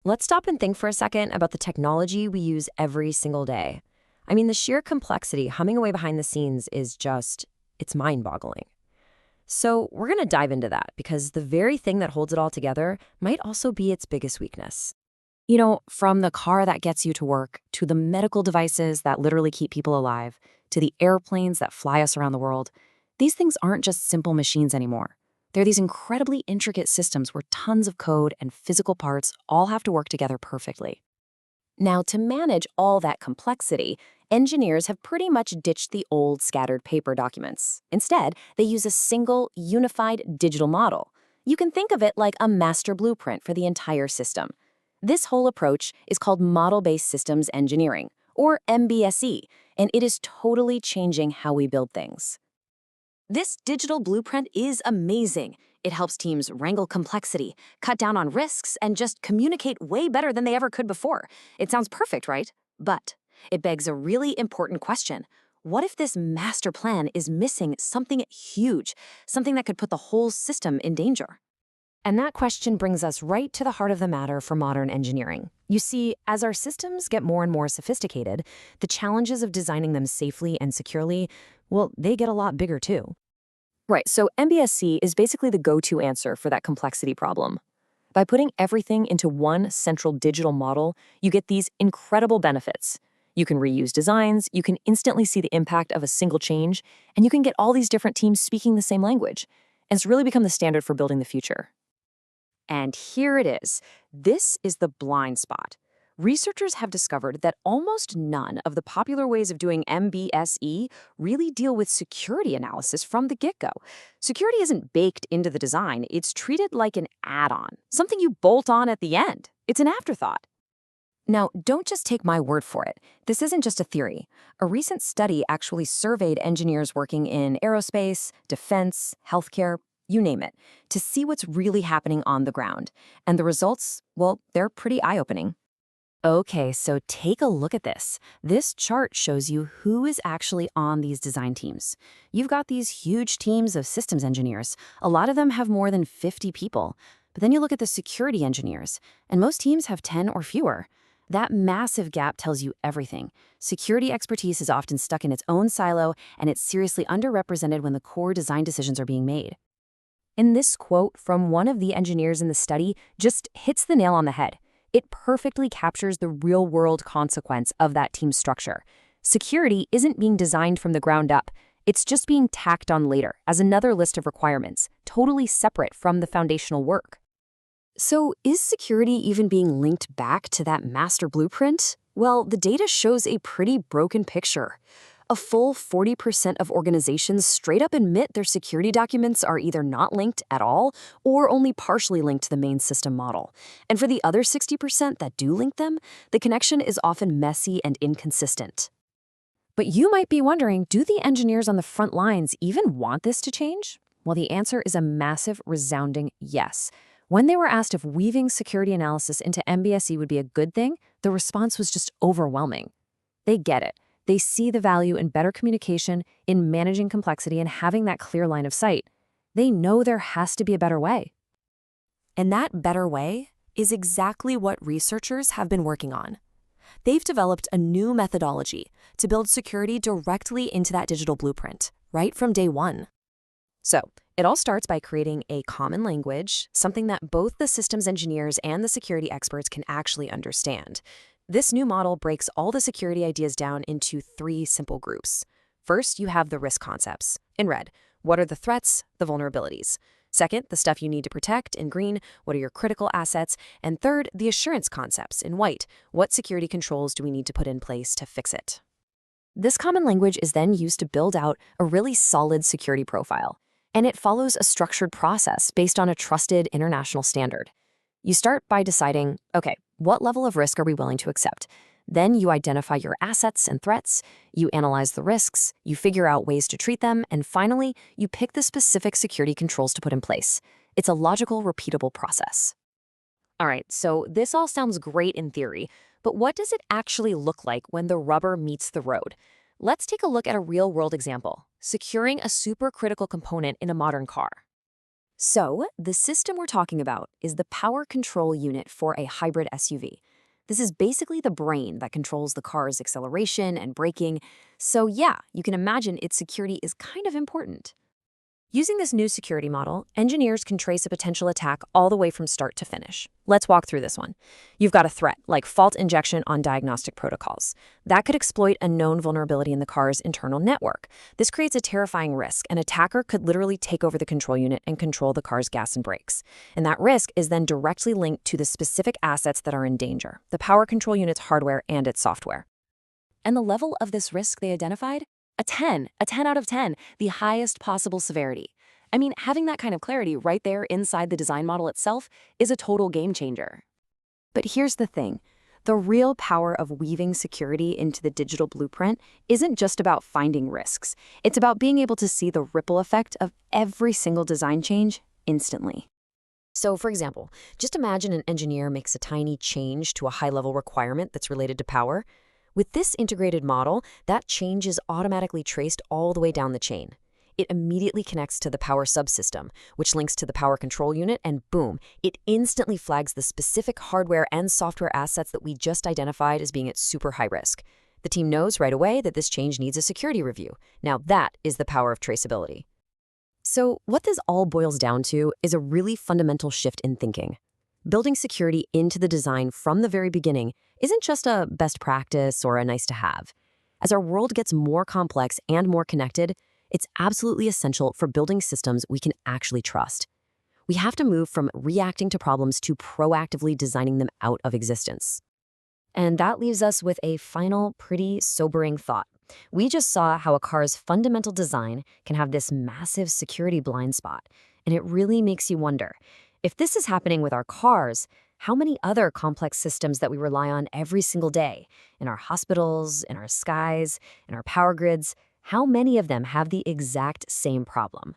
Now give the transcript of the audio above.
Let's stop and think for a second about the technology we use every single day. I mean, the sheer complexity humming away behind the scenes is it's mind-boggling. So, we're going to dive into that because the very thing that holds it all together might also be its biggest weakness. From the car that gets you to work, to the medical devices that literally keep people alive, to the airplanes that fly us around the world, these things aren't just simple machines anymore. They're these incredibly intricate systems where tons of code and physical parts all have to work together perfectly. Now, to manage all that complexity, engineers have pretty much ditched the old scattered paper documents. Instead, they use a single, unified digital model. You can think of it like a master blueprint for the entire system. This whole approach is called Model-Based Systems Engineering, or MBSE, and it is totally changing how we build things. This digital blueprint is amazing. It helps teams wrangle complexity, cut down on risks, and just communicate way better than they ever could before. It sounds perfect, right? But it begs a really important question. What if this master plan is missing something huge, something that could put the whole system in danger? And that question brings us right to the heart of the matter for modern engineering. You see, as our systems get more and more sophisticated, the challenges of designing them safely and securely, well, they get a lot bigger too. Right, so MBSC is basically the go-to answer for that complexity problem. By putting everything into one central digital model, you get these incredible benefits. You can reuse designs, you can instantly see the impact of a single change, and you can get all these different teams speaking the same language. And it's really become the standard for building the future. And here it is. This is the blind spot. Researchers have discovered that almost none of the popular ways of doing MBSE really deal with security analysis from the get-go. Security isn't baked into the design. It's treated like an add-on, something you bolt on at the end. It's an afterthought. Now, don't just take my word for it. This isn't just a theory. A recent study actually surveyed engineers working in aerospace, defense, healthcare, you name it, to see what's really happening on the ground. And the results, well, they're pretty eye-opening. Okay, so take a look at this. This chart shows you who is actually on these design teams. You've got these huge teams of systems engineers. A lot of them have more than 50 people. But then you look at the security engineers, and most teams have 10 or fewer. That massive gap tells you everything. Security expertise is often stuck in its own silo, and it's seriously underrepresented when the core design decisions are being made. And this quote from one of the engineers in the study just hits the nail on the head. It perfectly captures the real-world consequence of that team structure. Security isn't being designed from the ground up. It's just being tacked on later as another list of requirements, totally separate from the foundational work. So is security even being linked back to that master blueprint? Well, the data shows a pretty broken picture. A full 40% of organizations straight up admit their security documents are either not linked at all or only partially linked to the main system model. And for the other 60% that do link them, the connection is often messy and inconsistent. But you might be wondering, do the engineers on the front lines even want this to change? Well, the answer is a massive, resounding yes. When they were asked if weaving security analysis into MBSE would be a good thing, the response was just overwhelming. They get it. They see the value in better communication, in managing complexity, and having that clear line of sight. They know there has to be a better way. And that better way is exactly what researchers have been working on. They've developed a new methodology to build security directly into that digital blueprint, right from day one. So, it all starts by creating a common language, something that both the systems engineers and the security experts can actually understand. This new model breaks all the security ideas down into 3 simple groups. First, you have the risk concepts. In red, what are the threats, the vulnerabilities? Second, the stuff you need to protect. In green, what are your critical assets? And third, the assurance concepts. In white, what security controls do we need to put in place to fix it? This common language is then used to build out a really solid security profile. And it follows a structured process based on a trusted international standard. You start by deciding, okay, what level of risk are we willing to accept? Then you identify your assets and threats, you analyze the risks, you figure out ways to treat them, and finally, you pick the specific security controls to put in place. It's a logical, repeatable process. All right, so this all sounds great in theory, but what does it actually look like when the rubber meets the road? Let's take a look at a real-world example, securing a supercritical component in a modern car. So, the system we're talking about is the power control unit for a hybrid SUV. This is basically the brain that controls the car's acceleration and braking. So, yeah, you can imagine its security is kind of important. Using this new security model, engineers can trace a potential attack all the way from start to finish. Let's walk through this one. You've got a threat, like fault injection on diagnostic protocols. That could exploit a known vulnerability in the car's internal network. This creates a terrifying risk. An attacker could literally take over the control unit and control the car's gas and brakes. And that risk is then directly linked to the specific assets that are in danger, the power control unit's hardware and its software. And the level of this risk they identified? A 10 out of 10, the highest possible severity. I mean, having that kind of clarity right there inside the design model itself is a total game changer. But here's the thing. The real power of weaving security into the digital blueprint isn't just about finding risks. It's about being able to see the ripple effect of every single design change instantly. So, for example, just imagine an engineer makes a tiny change to a high-level requirement that's related to power. With this integrated model, that change is automatically traced all the way down the chain. It immediately connects to the power subsystem, which links to the power control unit, and boom, it instantly flags the specific hardware and software assets that we just identified as being at super high risk. The team knows right away that this change needs a security review. Now that is the power of traceability. So what this all boils down to is a really fundamental shift in thinking. Building security into the design from the very beginning isn't just a best practice or a nice to have. As our world gets more complex and more connected, it's absolutely essential for building systems we can actually trust. We have to move from reacting to problems to proactively designing them out of existence. And that leaves us with a final, pretty sobering thought. We just saw how a car's fundamental design can have this massive security blind spot, and it really makes you wonder, if this is happening with our cars, how many other complex systems that we rely on every single day, in our hospitals, in our skies, in our power grids, how many of them have the exact same problem?